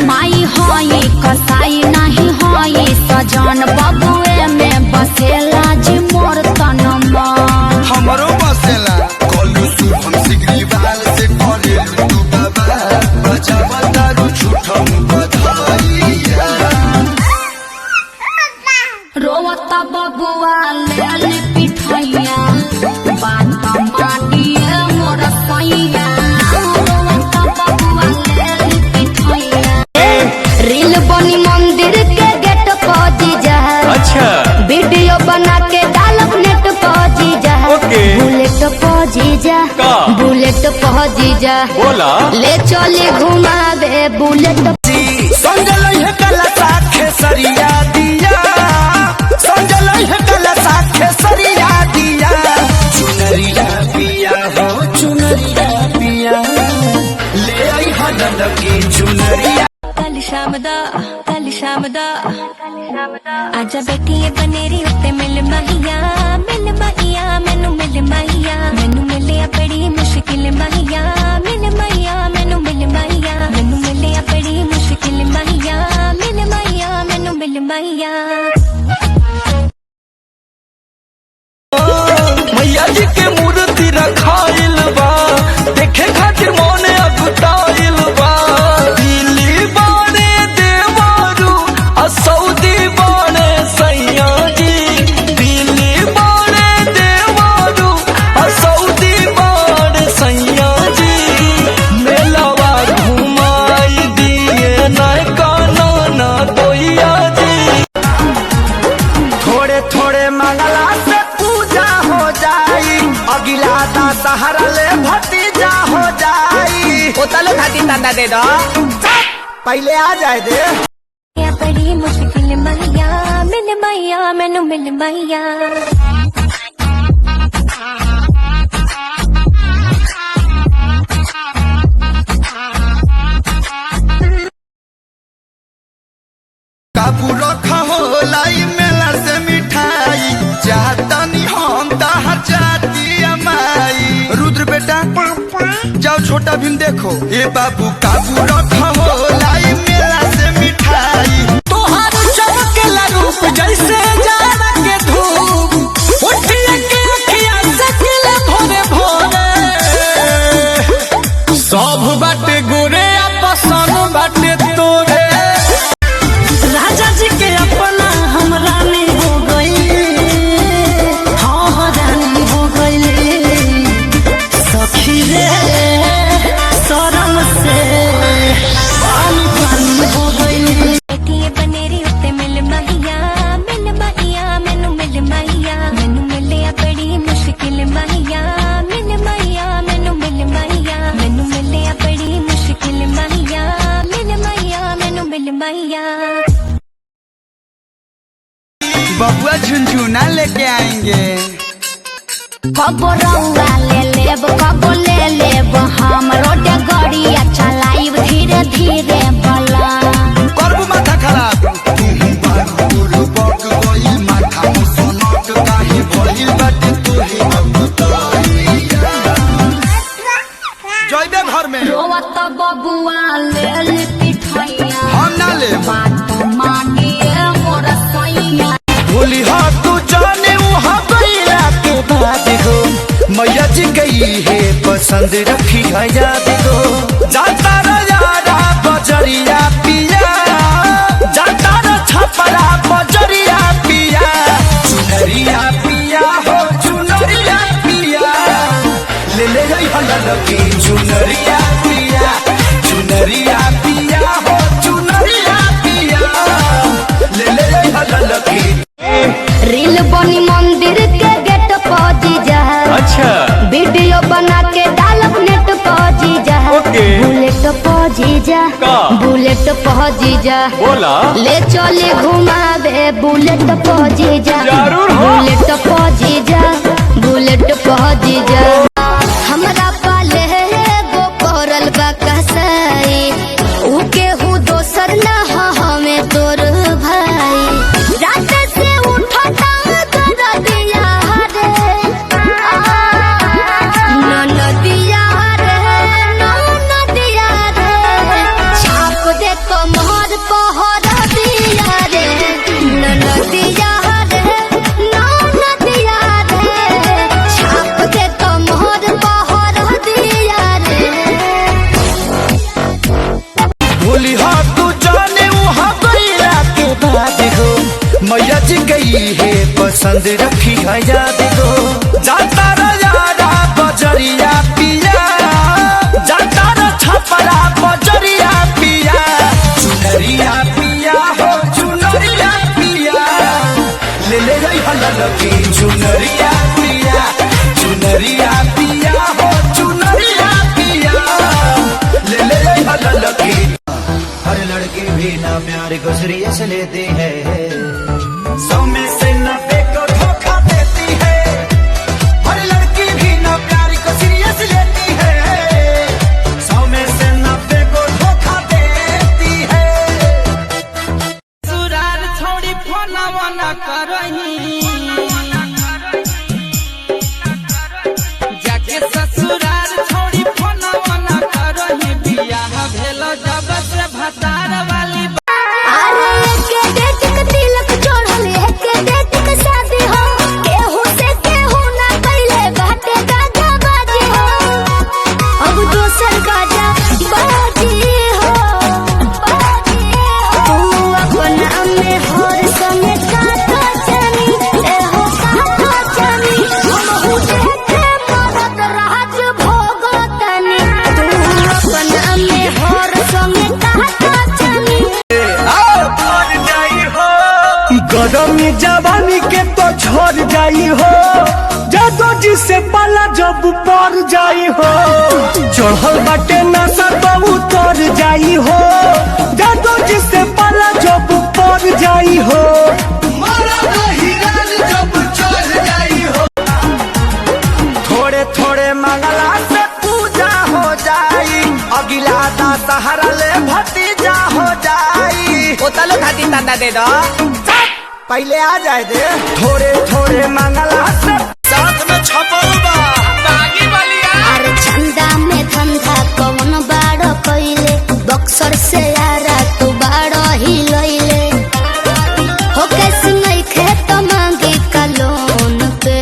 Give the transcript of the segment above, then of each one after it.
माई होई कसाई नहीं होई सजन बबुए में बसेला जी मोर तनमा हमरो बसेला कोलू शुभम सिग्रीवाल से कोले तू बाबा बचा बतारू झूठम बधाइया रोवता बबुआ ले पिठैया बात मानिए मोर सैया रोवता बबुआ ले पिठैया रील बनी मंदिर के गेट पहुंची जा अच्छा वीडियो बना के डालब नेट पहुंची जा बुलेट पहुंची जा बुलेट पहुंची जा बोला ले चले घुमावे बुलेट संजल है कला साखे सरिया दिया संजल है कला साखे सरिया दिया चुनरिया पिया हो चुनरिया पिया ले आई हदल की चुनरिया कल शाम दा आजा बैठिए बनेरी उत्ते मिल माहिया मैनू मिल माहिया मैनू मिलिया बड़ी मुश्किल माहिया मिल माहिया मैनू मिल माहिया मैनू मिलिया बड़ी मुश्किल माहिया मिल माहिया मैनू मिल माहिया मैया जी के मूर्ति रखाइल बा देखे खातिर मोने अगुताइल बा दिल्ली बाने देवारू सऊदी बाने सैया जी दिल्ली बाने देवारू सऊदी बाने सैया जी मेलावा घुमाई दिए नय काना ना दोइया जी थोड़े थोड़े मंगला से अगिला सहारा ले भतीजा हो जाई ओतलो खाती तंदा दे दो पहले आ जाए दे बड़ी मुश्किल माहिया मिल माहिया मैनू मिल माहिया काबू रखा हो लाई मेला से मिठाई चाहतनी हम तहर जाती अमाई रुद्र बेटा जाओ छोटा भीम देखो ये बाबू काबू रखा हो लाई मेला से मिठाई तोहार चमकेला रूप जैसे जाड़ा के धूप उठिए के अखियां से खिले भोरे भोरे सब बाटे गोरे पसंद बाटे तोरे राजा जी के अपना हम रानी हो गई हाँ रानी हो गई सखी रे शरम से पानी पानी हो गई बैठिए बनेरी उत्ते मिल माहिया मैनू मिल माहिया मैनू मिलिया बड़ी मुश्किल माहिया मिल माहिया मैनू मिल माहिया मैनू मिलिया बड़ी मुश्किल माहिया मिल माहिया मैनू मिल माहिया बबुआ झुनझुना लेके आएंगे कबो रउआ ले लेब कबो ले लेब हम रोड गड़िया चलाइब धीरे धीरे बला करबू माथा खराब तुम बागुरु बक गई माथा मुसनक काहे भइल बाटे तोहे अबुताइया जइबे घर में रोवत बबुआ ले पिठैया हम ना ले बात मानिए मोर सैया बोली हाँ तू जाने वहाँ गईला के बाद हो मैया जी गई है पसंद रखी है याद हो जाता रजारा बजरिया पिया जाता र छपरा बजरिया पिया चुनरिया पिया हो चुनरिया पिया ले ले जाई हल्ला की चुनरिया पिया चुनरिया पिया हो चुनरिया पिया ले ले जाई हल्ला की रील बनी मंदिर के गेट पहुंची जा अच्छा वीडियो बना के डालब नेट पहुंची जा बुलेट पहुंची जा बुलेट पहुंची जा बोला ले चले घुमावे बुलेट पहुंची जा जरूर हो। बुलेट पहुंची जा बुलेट पहुंची जा हमरा पाले गो करल बा कसाई ऊ केहू दोसर ना हमें तोर भाई रात से उठता कर दिया रे नदिया रे छाप दे भूली हो तू जाने वहाँ गईला के बाद हो मैया जी गई है पसंद रखी है याद हो जाता यारा बजरिया पिया जाता छपरा बजरिया पिया चुनरिया पिया हो चुनरिया पिया ले ले गई हल्ला की चुनरिया पिया चुनरिया पिया हो चुनरिया पिया ले ले गई हल्ला की। हर लड़की भी ना प्यार को सीरियस लेती है 100 में से 90 को धोखा देती है। हर लड़की भी ना प्यार को सीरियस लेती है 100 में से 90 को धोखा देती है। ससुराल छोड़ी फोनवा न करही जाके ससुराल छोड़ी फोनवा न करही बियाह भेल जब से भतार वाली अरे के डेट के तिलक चढ़ल है के डेट के शादी हो केहू से केहू ना कइले बाटे गाजा बाजी हो अब दोसर गाजा बाजी हो तू अपना में हर समय काटो जानी एहो काटो जानी हम देखे मरद राज भोगतनी तू अपना में हर समय काटो जानी गरमी जवानी के तो छोड़ जाई हो जादो जी से पाला जब पर जाई हो चढ़ल बाटे नशा तो उतर जाई हो जादो जी से पाला जब पर जाई हो थोड़े थोड़े मंगला से पूजा हो जाई अगिला दशहरा ले भतीजा हो जाई ओ तलो खाती तंदा दे दो पहले आ जाए दे थोड़े थोड़े मंगला से साथ में छपल बा बागी बलिया अरे चंदा में धंधा कौन बाड़ो कइले बक्सर से यारा तू बाड़ो ही लइले हो कैसे नहीं खेत मांगी का लोन पे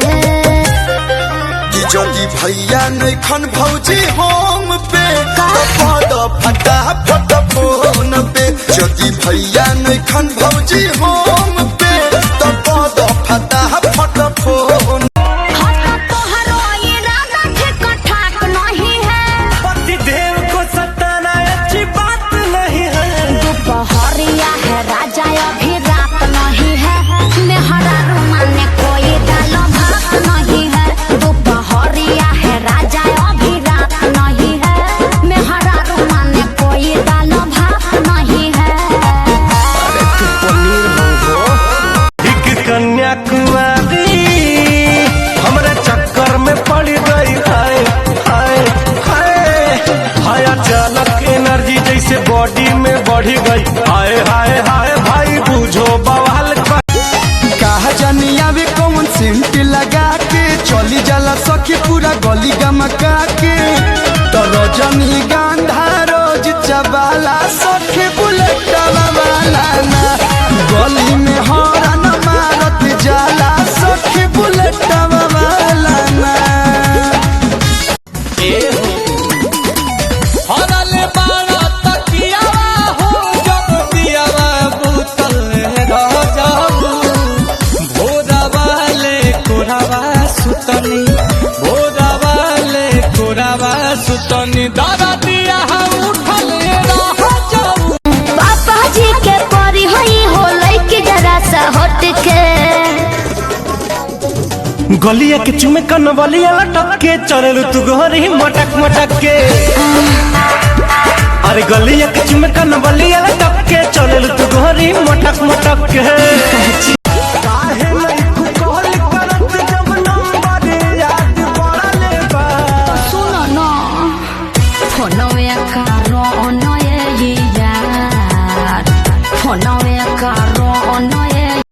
जल्दी भैया नैखन भौजी होम पे पद फटा फट फोन पे जल्दी भैया नैखन भौजी होम पे पद फटा फट फोन। तोहरो इरादा ठीक-ठाक नहीं है पतिदेव को सताना अच्छी बात नहीं है दोपहरिया है राजा अभी रात नहीं है मेहरा रुमाने कोई डालो भात नहीं है दोपहरिया है राजा अभी रात नहीं है मेहरा रुमाने कोई डालो भात नहीं है एक कन्याकुमारी हमरा चक्कर में पड़ गई हाय हाय हाय हाय अचानक एनर्जी जैसे बॉडी में बढ़ गई हाय हाय हाय भाई बुझो बवाल कहा जानिया वे कौन सेंट लगा के चली जाला सखी पूरा गली गमका के तो रजनी गांधा रोज चबाला सखी बुलेट वाला ना गली में हॉर्न मारत जाला सखी बुलेट वाला ना। हरले बारा तकिया हो जब दियावा बुतल रह जाबू भोरा वाले कोरावा सुतनी भोरा वाले कोरावा सुतनी दादा दिया उठल रह जाबू पापा जी के परी होई हो लइके जरा सा हट के गलिया के चुमे कन बलिया लटक के चललू तू गोरी मटक मटक के अरे गलिया के चुमे कन बलिया लटक के चललू तू गोरी मटक मटक के